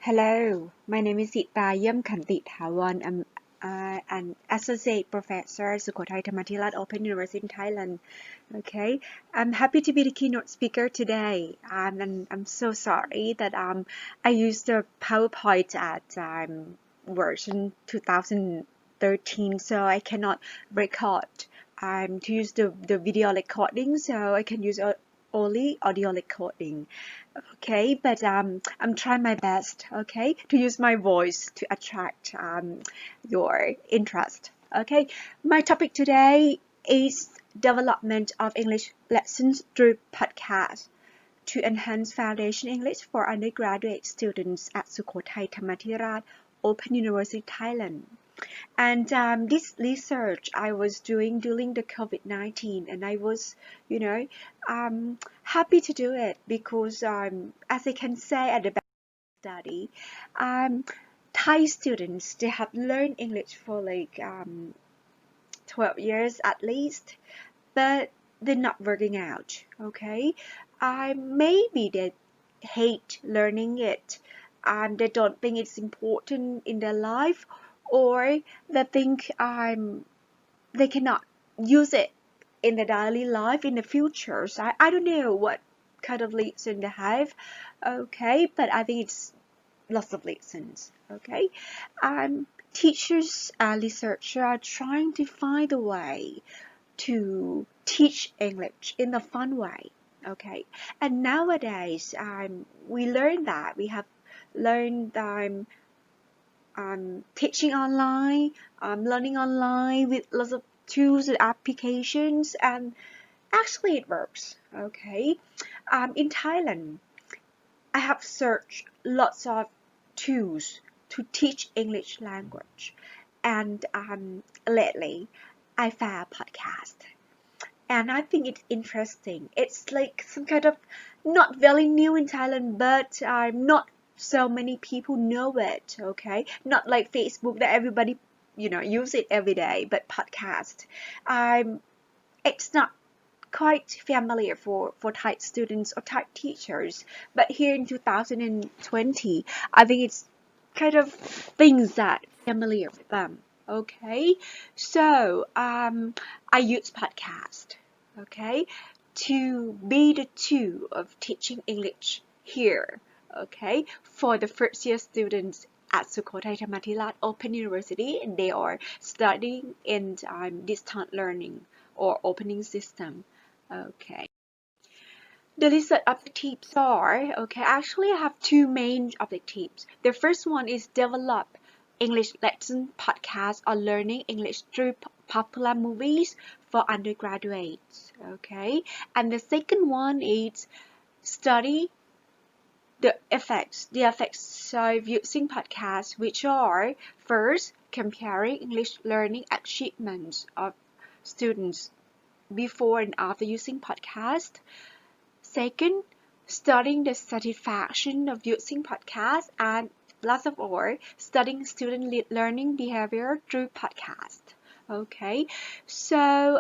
Hello, my name is Sita เยี่ยมขันติถาวร I'm an associate professor at Sukhothai Thamathirath Open University in Thailand. Okay, I'm happy to be the keynote speaker today. And I'm so sorry that I used the PowerPoint at version 2013, so I cannot record to use the video recording, so I can use only audio recording. Okay, but I'm trying my best, okay, to use my voice to attract your interest. Okay, my topic today is development of English lessons through podcast to enhance foundation English for undergraduate students at Sukhothai Thamathirath Open University Thailand. And this research I was doing during the COVID-19, and I was, happy to do it because, as I can say at the back study, Thai students, they have learned English for like 12 years at least, but they're not working out, okay? Maybe they hate learning it, they don't think it's important in their life, or they think they cannot use it in the daily life in the future. So I don't know what kind of reason they have, okay, but I think it's lots of reasons, okay. Teachers and researchers are trying to find a way to teach English in a fun way, okay. And nowadays we learn that we have learned teaching online, learning online with lots of tools and applications, and actually it works, okay. In Thailand, I have searched lots of tools to teach English language, and lately I found a podcast, and I think it's interesting. It's like some kind of not very new in Thailand, but not so many people know it, okay. Not like Facebook that everybody use it every day, but podcast, it's not quite familiar for Thai students or Thai teachers. But here in 2020, I think it's kind of things that familiar with them, okay. So I use podcast, okay, to be the tool of teaching English here, okay, for the first year students at Sukhothai Thamathirath Open University, and they are studying in distance learning or opening system, okay. The research objectives are, okay, actually I have two main objectives. The first one is develop English lesson podcast or learning English through popular movies for undergraduates, okay. And the second one is study the effects of using podcasts, which are first comparing English learning achievements of students before and after using podcast. Second, studying the satisfaction of using podcasts, and last of all, studying student learning behavior through podcast, okay. So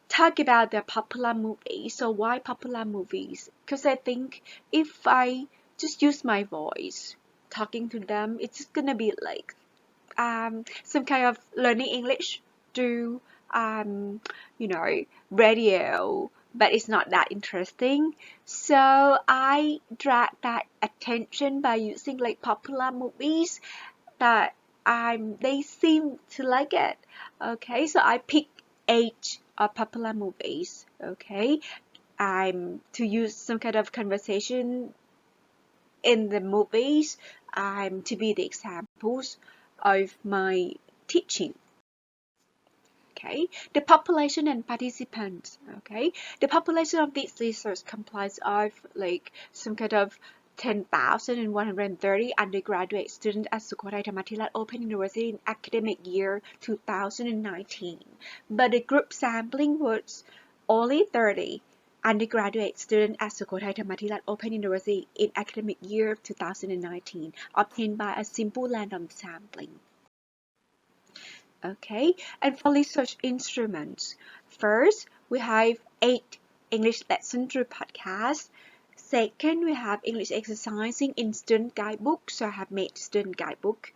talk about the popular movies. So why popular movies? Because I think if I just use my voice talking to them, it's just gonna be like some kind of learning English through radio, but it's not that interesting. So I drag that attention by using like popular movies that they seem to like it, okay. So I pick 8 popular movies, okay, to use some kind of conversation in the movies, to be the examples of my teaching, okay. The population and participants, okay. The population of this research comprises of like some kind of 10,130 undergraduate students at Sukhothai Thamathirath Open University in academic year 2019. But the group sampling was only 30 undergraduate students at Sukhothai Thamathirath Open University in academic year 2019, obtained by a simple random sampling. Okay, and for research instruments, first we have 8 English lessons through podcasts. Second, we have English exercising in student guidebook. So I have made student guidebook.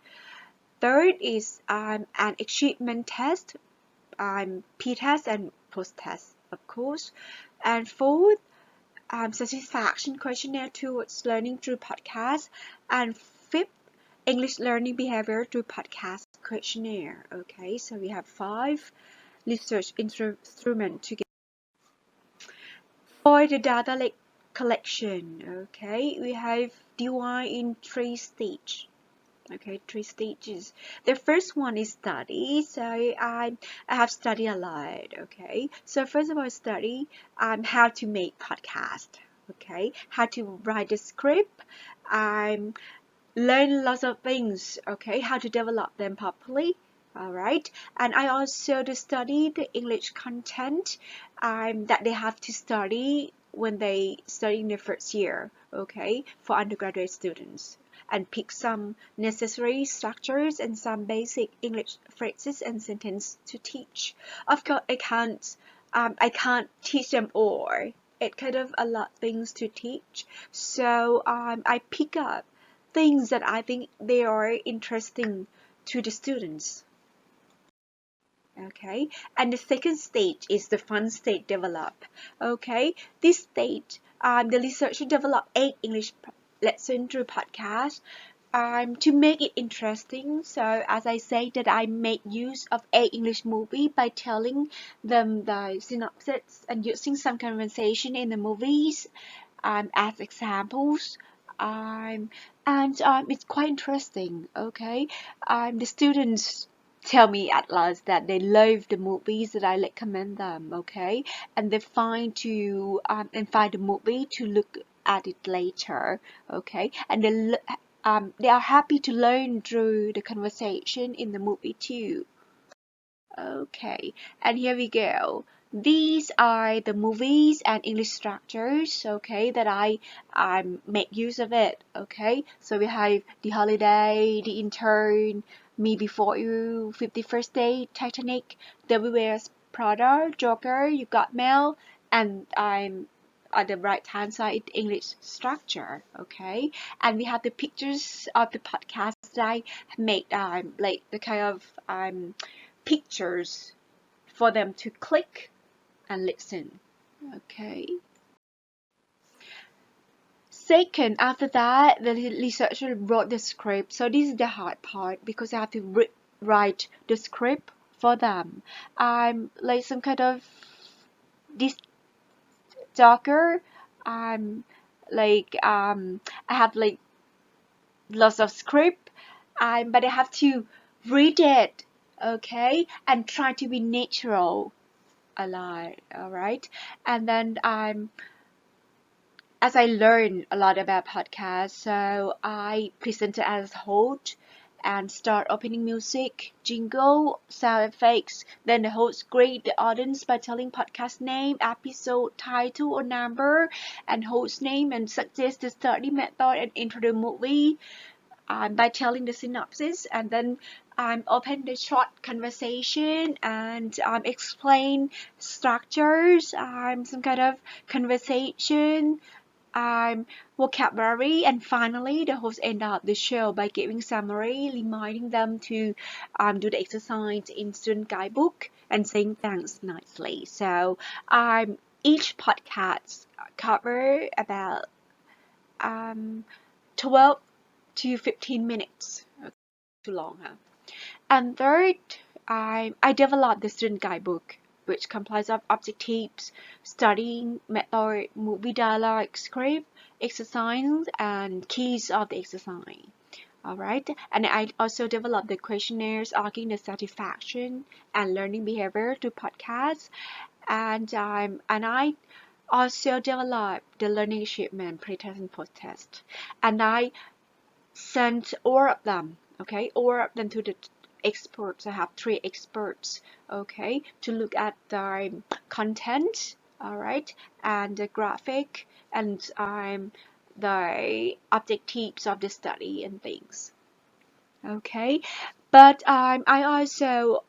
Third is an achievement test, p-test and post-test, of course. And fourth, satisfaction questionnaire towards learning through podcast. And fifth, English learning behavior through podcast questionnaire. Okay, so we have 5 research instruments to get. For the data collection, okay, we have divided in 3 stages. Okay, 3 stages. The first one is study. So I have studied a lot. Okay, so first of all, study how to make podcast. Okay, how to write the script. Learn lots of things. Okay, how to develop them properly. Alright, and I also study the English content that they have to study when they study in their first year, okay, for undergraduate students, and pick some necessary structures and some basic English phrases and sentences to teach. Of course, I can't teach them all. It's kind of a lot of things to teach, so I pick up things that I think they are interesting to the students. Okay, and the second stage is the fun stage develop. Okay, this stage the researcher developed 8 English lessons through podcast to make it interesting. So as I say that I make use of 8 English movie by telling them the synopsis and using some conversation in the movies as examples. It's quite interesting. Okay, the students tell me at last that they love the movies that I recommend them. Okay, and they find the movie to look at it later. Okay, and they are happy to learn through the conversation in the movie too. Okay, and here we go. These are the movies and English structures, okay, that I make use of it, okay. So we have The Holiday, The Intern, Me Before You, 51st Date, Titanic, Devil Wears Prada, Joker, You Got Mail, and I'm at the right hand side English structure, okay. And we have the pictures of the podcast that I made, like the kind of pictures for them to click and listen. Okay. Second, after that, the researcher wrote the script. So this is the hard part because I have to write the script for them. I'm like some kind of this docker. I'm I have like lots of script. But I have to read it, okay, and try to be natural a lot. All right, and then as I learned a lot about podcasts, so I presented as host and start opening music, jingle, sound effects. Then the host greet the audience by telling podcast name, episode title or number, and host name, and suggest the study method and intro the movie by telling the synopsis, and then open the short conversation and explain structures, some kind of conversation, vocabulary, and finally the host end up the show by giving summary, reminding them to do the exercise in student guidebook and saying thanks nicely. So each podcast cover about 12 to 15 minutes. Too long, huh? And third, I developed the student guidebook, which comprises of objectives, studying method, movie dialogue, script, exercise, and keys of the exercise. Alright, and I also developed the questionnaires arguing the satisfaction and learning behavior to podcasts, and I also developed the learning achievement pre-test and post-test, and I sent all of them, okay, all of them to the experts. I have 3 experts, okay, to look at the content, all right, and the graphic, and the objectives of the study and things, okay. But I also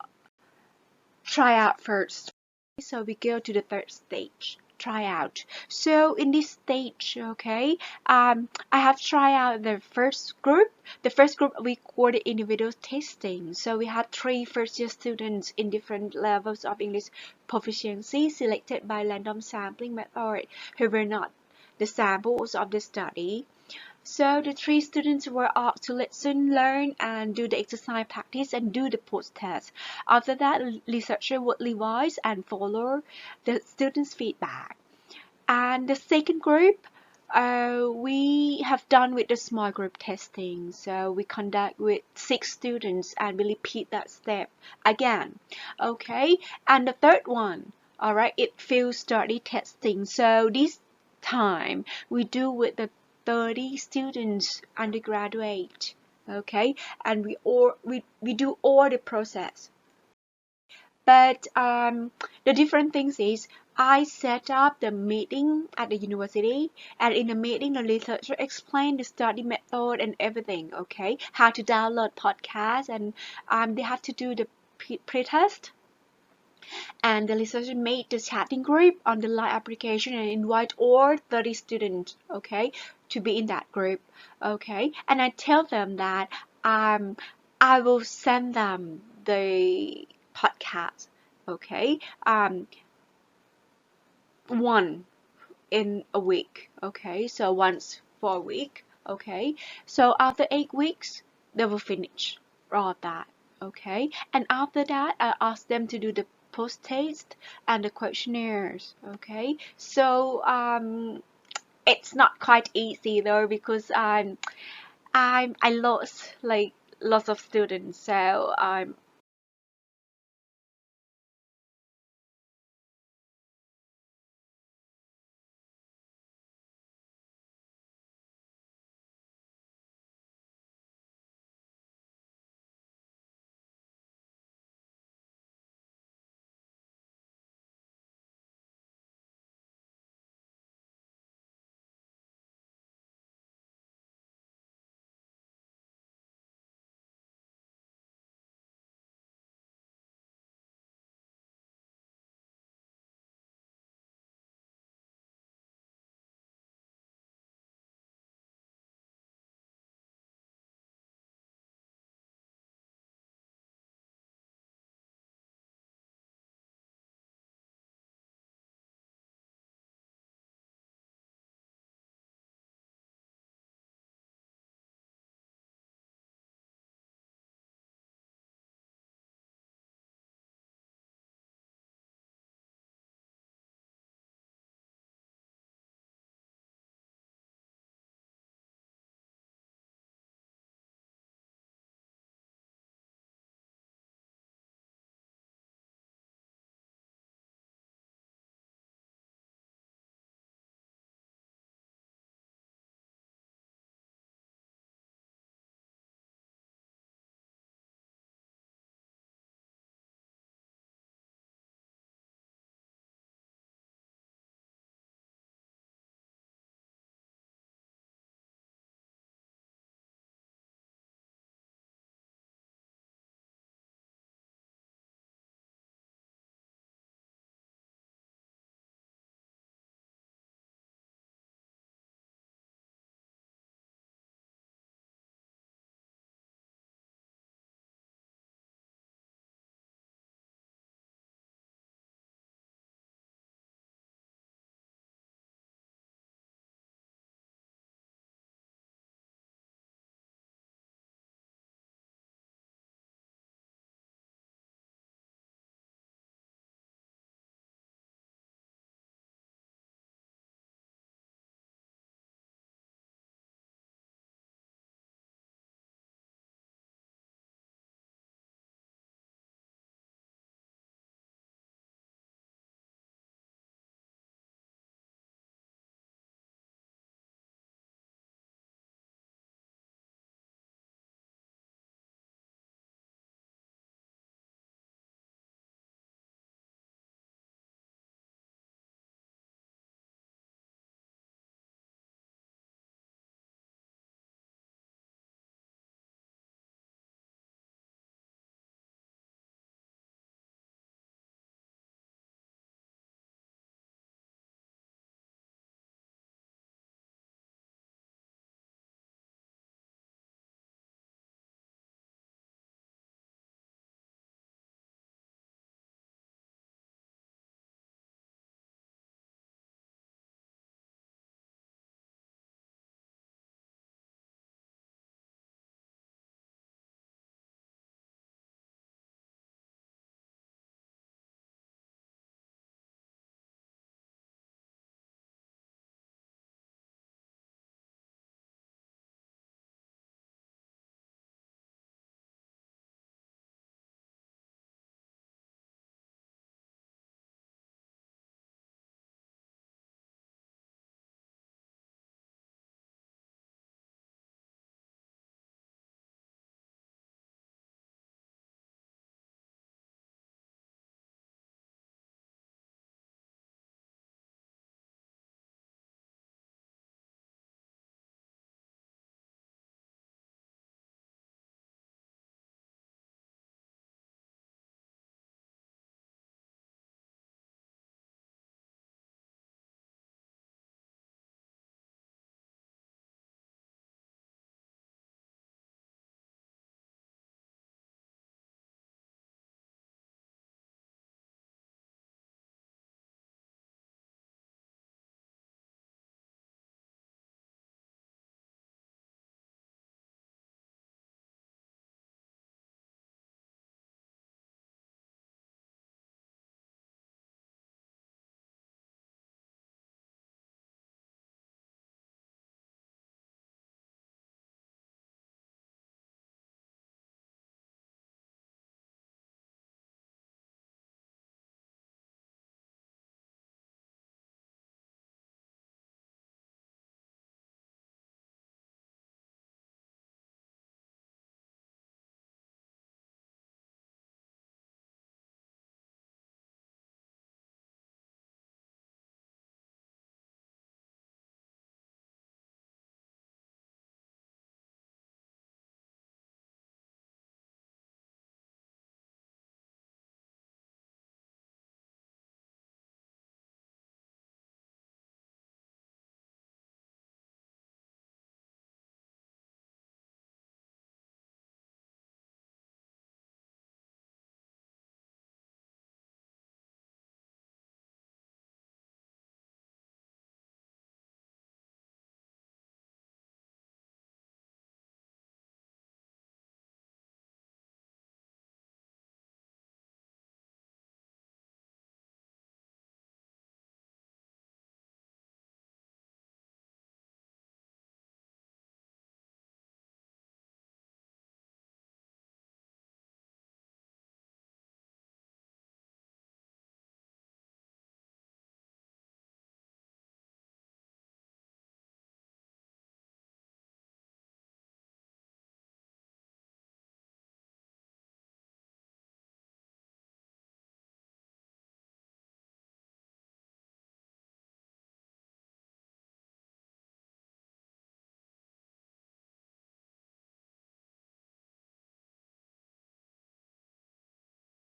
try out first. So we go to the third stage, tryout. So in this stage, okay, I have tried out the first group. The first group we called individual testing. So we had 3 first-year students in different levels of English proficiency selected by random sampling method who were not the samples of the study. So the 3 students were asked to listen, learn, and do the exercise practice and do the post-test. After that, researcher would revise and follow the students' feedback. And the second group, we have done with the small group testing. So we conduct with 6 students and we repeat that step again. Okay, and the third one, all right, it field study testing. So this time we do with the 30 students undergraduate. Okay, and we do all the process. But the different things is I set up the meeting at the university, and in the meeting the researcher explained the study method and everything, okay, how to download podcasts, and they have to do the pre-test, and the researcher made the chatting group on the live application and invite all 30 students, okay, to be in that group, okay, and I tell them that I will send them the podcast, okay, one in a week, okay, so once for a week, okay, so after 8 weeks they will finish all of that, okay, and after that I ask them to do the post taste and the questionnaires, okay, so it's not quite easy though, because I lost like lots of students, so